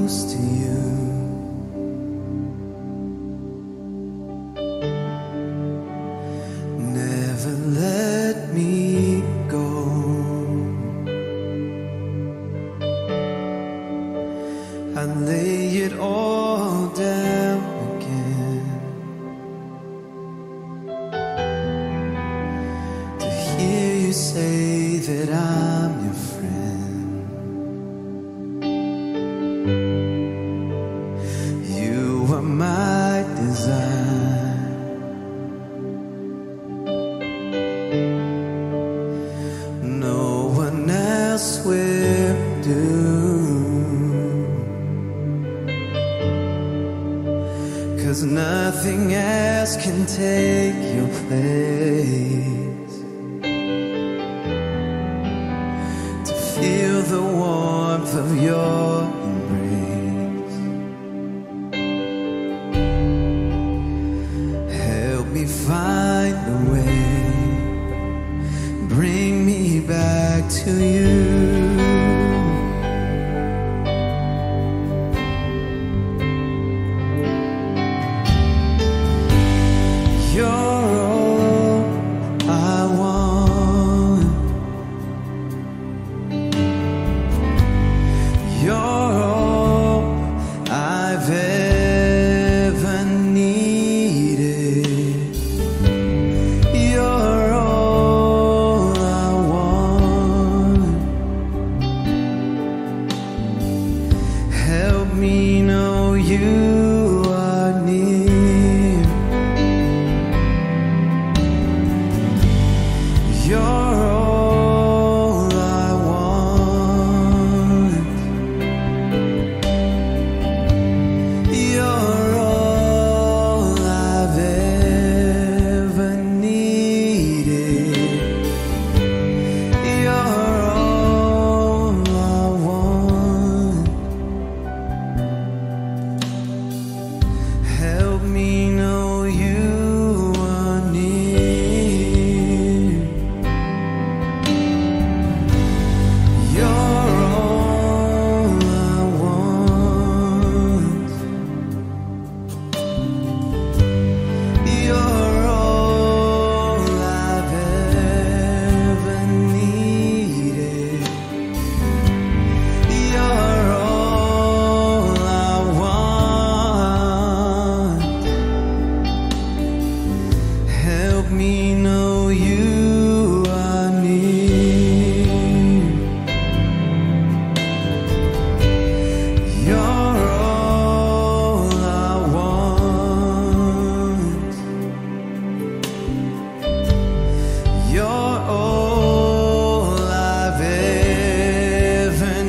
close to you. Never let me go. I lay it all down again to hear you say that I'm your friend. You are my desire. No one else will do. 'Cause nothing else can take your place. To feel the warmth of your embrace. Help me find a way. Bring me back to you. Help me know